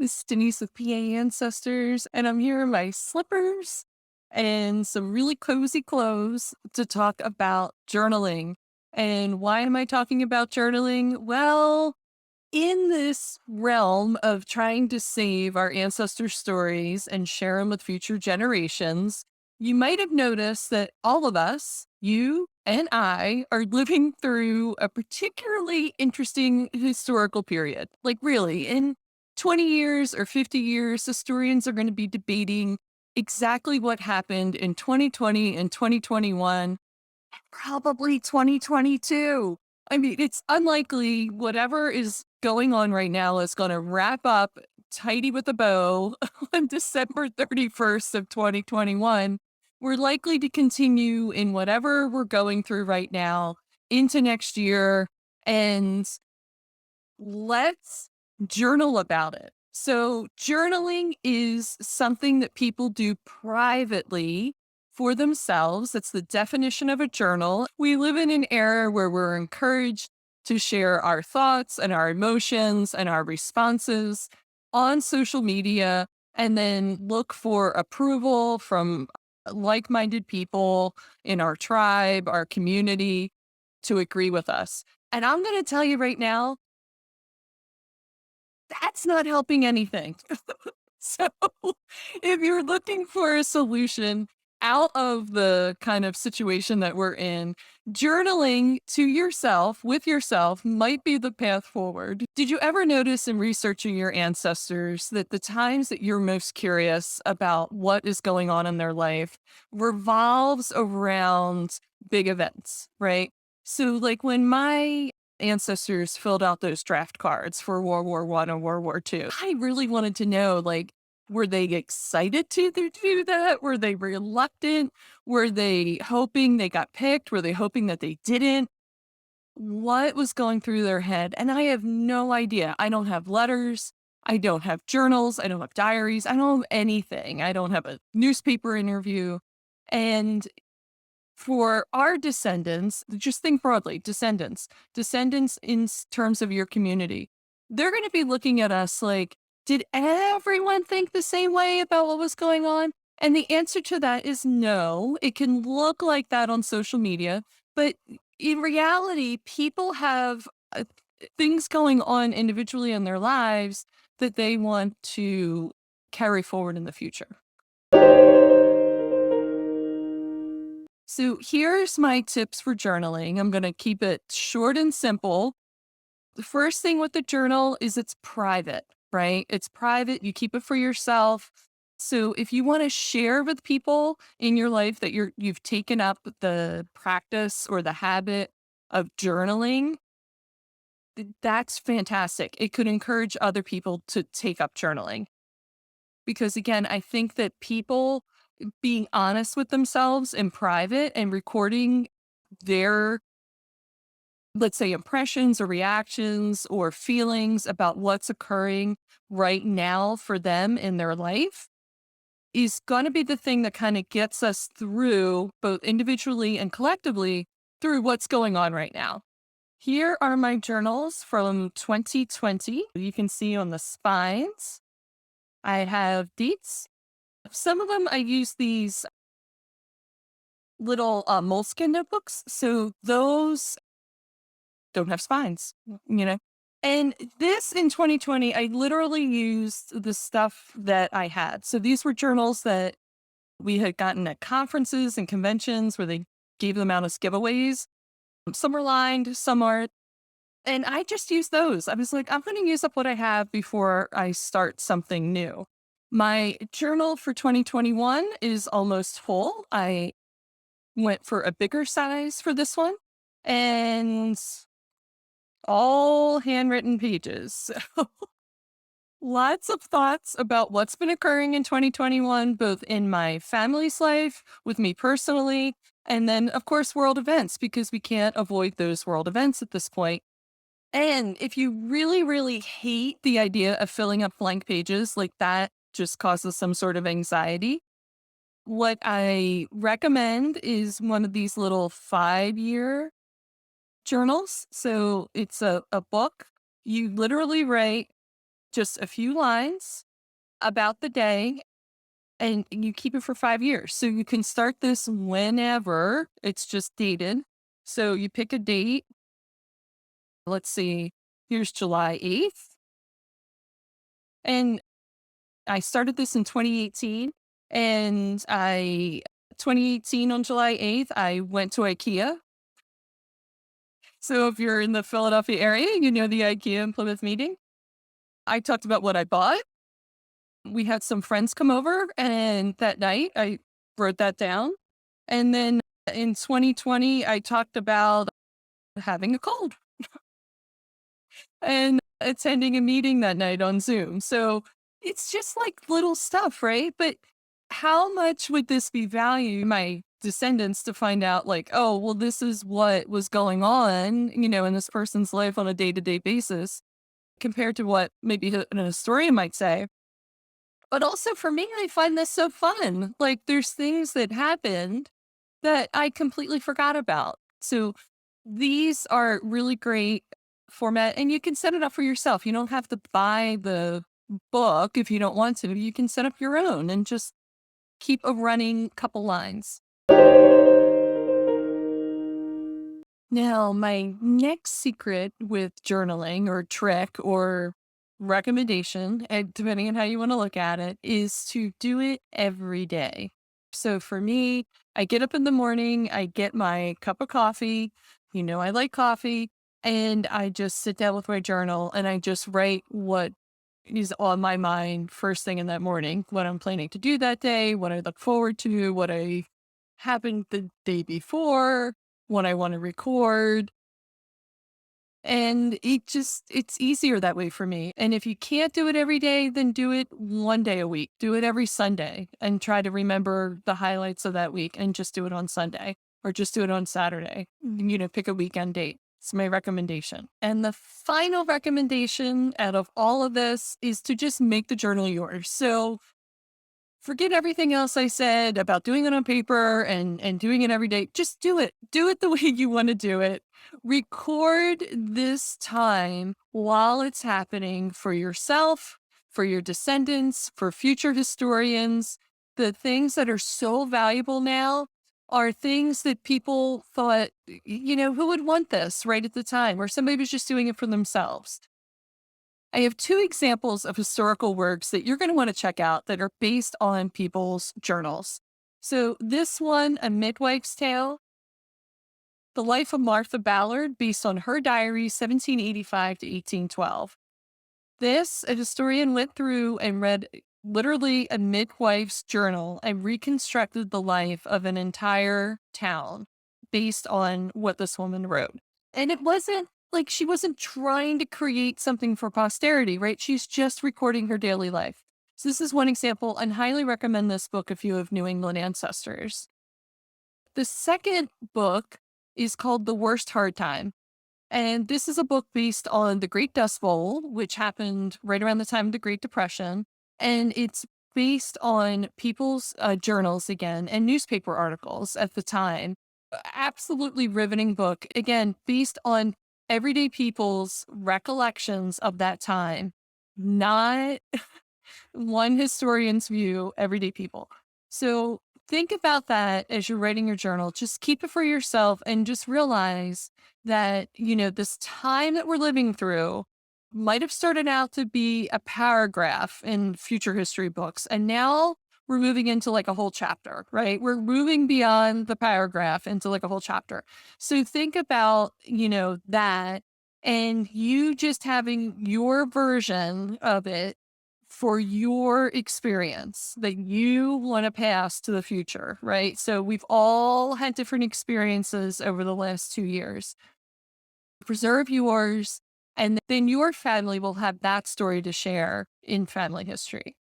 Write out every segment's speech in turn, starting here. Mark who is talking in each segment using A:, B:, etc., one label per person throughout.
A: This is Denise with PA Ancestors, and I'm here in my slippers and some really cozy clothes to talk about journaling. And why am I talking about journaling? Well, in this realm of trying to save our ancestor stories and share them with future generations, you might have noticed that all of us, you and I, are living through a particularly interesting historical period. Like, really, in 20 years or 50 years, historians are going to be debating exactly what happened in 2020 and 2021, probably 2022. I mean, it's unlikely whatever is going on right now is gonna wrap up tidy with a bow on December 31st of 2021. We're likely to continue in whatever we're going through right now into next year, and let's journal about it. So, journaling is something that people do privately for themselves. That's the definition of a journal. We live in an era where we're encouraged to share our thoughts and our emotions and our responses on social media and then look for approval from like minded people in our tribe, our community to agree with us. And I'm going to tell you right now, that's not helping anything. So, if you're looking for a solution out of the kind of situation that we're in, journaling to yourself, with yourself, might be the path forward. Did you ever notice in researching your ancestors that the times that you're most curious about what is going on in their life revolves around big events, right? So, like when my ancestors filled out those draft cards for World War I and World War II, I really wanted to know, like, were they excited to do that? Were they reluctant? Were they hoping they got picked? Were they hoping that they didn't? What was going through their head? And I have no idea. I don't have letters. I don't have journals. I don't have diaries. I don't have anything. I don't have a newspaper interview. And for our descendants, just think broadly, descendants in terms of your community, they're going to be looking at us like, did everyone think the same way about what was going on? And the answer to that is no. It can look like that on social media, but in reality, people have things going on individually in their lives that they want to carry forward in the future. So here's my tips for journaling. I'm going to keep it short and simple. The first thing with the journal is it's private, right? It's private. You keep it for yourself. So if you want to share with people in your life that you've taken up the practice or the habit of journaling, that's fantastic. It could encourage other people to take up journaling because again, I think that people being honest with themselves in private and recording their, let's say, impressions or reactions or feelings about what's occurring right now for them in their life is going to be the thing that kind of gets us through, both individually and collectively, through what's going on right now. Here are my journals from 2020. You can see on the spines, I have dates. Some of them I use these little moleskin notebooks. So those don't have spines, you know? And this in 2020, I literally used the stuff that I had. So these were journals that we had gotten at conferences and conventions where they gave them out as giveaways. Some are lined, some aren't. And I just used those. I was like, I'm going to use up what I have before I start something new. My journal for 2021 is almost full. I went for a bigger size for this one. And all handwritten pages. So lots of thoughts about what's been occurring in 2021, both in my family's life, with me personally, and then, of course, world events, because we can't avoid those world events at this point. And if you really, really hate the idea of filling up blank pages, like that just causes some sort of anxiety, what I recommend is one of these little 5-year journals. So it's a book. You literally write just a few lines about the day, and you keep it for 5 years. So you can start this whenever, it's just dated. So you pick a date. Let's see, here's July 8th. And I started this in 2018. And 2018 on July 8th, I went to IKEA. So if you're in the Philadelphia area, you know the IKEA in Plymouth meeting. I talked about what I bought. We had some friends come over, and that night I wrote that down. And then in 2020, I talked about having a cold and attending a meeting that night on Zoom. So it's just like little stuff, right? But how much would this be valued my descendants to find out, like, oh, well, this is what was going on, in this person's life on a day to day basis compared to what maybe an historian might say. But also for me, I find this so fun. Like, there's things that happened that I completely forgot about. So these are really great format, and you can set it up for yourself. You don't have to buy the book if you don't want to. You can set up your own and just keep a running couple lines. Now, my next secret with journaling or trick or recommendation, and depending on how you want to look at it, is to do it every day. So for me, I get up in the morning, I get my cup of coffee. I like coffee. And I just sit down with my journal and I just write what is on my mind first thing in that morning, what I'm planning to do that day, what I look forward to, what I happened the day before, what I want to record. And it's easier that way for me. And if you can't do it every day, then do it one day a week. Do it every Sunday and try to remember the highlights of that week and just do it on Sunday or just do it on Saturday. Pick a weekend date. It's my recommendation. And the final recommendation out of all of this is to just make the journal yours. So forget everything else I said about doing it on paper and doing it every day. Just do it. Do it the way you want to do it. Record this time while it's happening for yourself, for your descendants, for future historians. The things that are so valuable now are things that people thought, who would want this right at the time, or somebody was just doing it for themselves. I have two examples of historical works that you're going to want to check out that are based on people's journals. So, this one, A Midwife's Tale, The Life of Martha Ballard, based on her diary, 1785 to 1812. This, a historian went through and read literally a midwife's journal and reconstructed the life of an entire town based on what this woman wrote. And it wasn't like she wasn't trying to create something for posterity, right? She's just recording her daily life. So this is one example, and highly recommend this book if you have New England ancestors. The second book is called The Worst Hard Time. And this is a book based on the Great Dust Bowl, which happened right around the time of the Great Depression. And it's based on people's journals again and newspaper articles at the time. Absolutely riveting book. Again, based on everyday people's recollections of that time, not one historian's view, everyday people. So think about that as you're writing your journal. Just keep it for yourself and just realize that, this time that we're living through might have started out to be a paragraph in future history books. And now we're moving into like a whole chapter, right? We're moving beyond the paragraph into like a whole chapter. So think about, that and you just having your version of it for your experience that you want to pass to the future, right? So we've all had different experiences over the last 2 years. Preserve yours, and then your family will have that story to share in family history.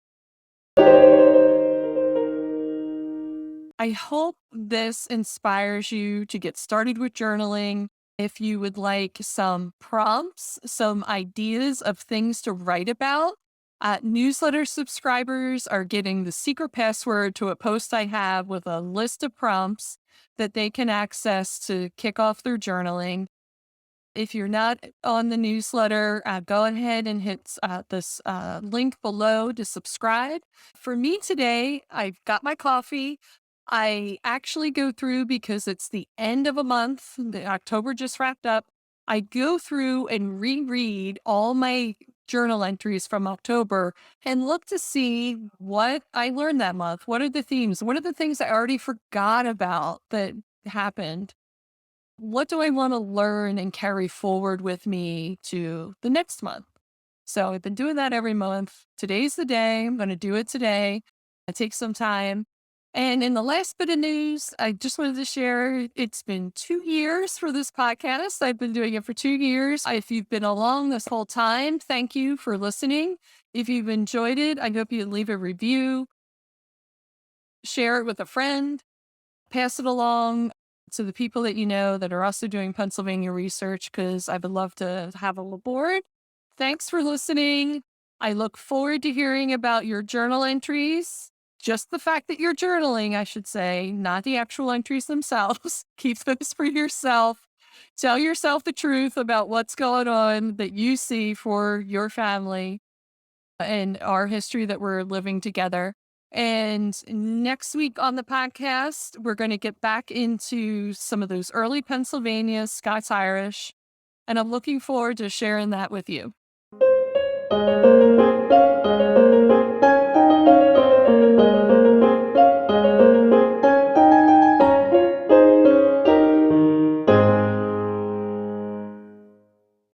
A: I hope this inspires you to get started with journaling. If you would like some prompts, some ideas of things to write about, newsletter subscribers are getting the secret password to a post I have with a list of prompts that they can access to kick off their journaling. If you're not on the newsletter, go ahead and hit this link below to subscribe. For me today, I've got my coffee. I actually go through because it's the end of a month. The October just wrapped up. I go through and reread all my journal entries from October and look to see what I learned that month. What are the themes? What are the things I already forgot about that happened? What do I want to learn and carry forward with me to the next month? So I've been doing that every month. Today's the day. I'm going to do it today. I take some time. And in the last bit of news, I just wanted to share it's been 2 years for this podcast. I've been doing it for 2 years. If you've been along this whole time, thank you for listening. If you've enjoyed it, I hope you leave a review, share it with a friend, pass it along to the people that you know that are also doing Pennsylvania research because I would love to have them aboard. Thanks for listening. I look forward to hearing about your journal entries. Just the fact that you're journaling, I should say, not the actual entries themselves. Keep those for yourself. Tell yourself the truth about what's going on that you see for your family and our history that we're living together. And next week on the podcast, we're going to get back into some of those early Pennsylvania Scots Irish. And I'm looking forward to sharing that with you.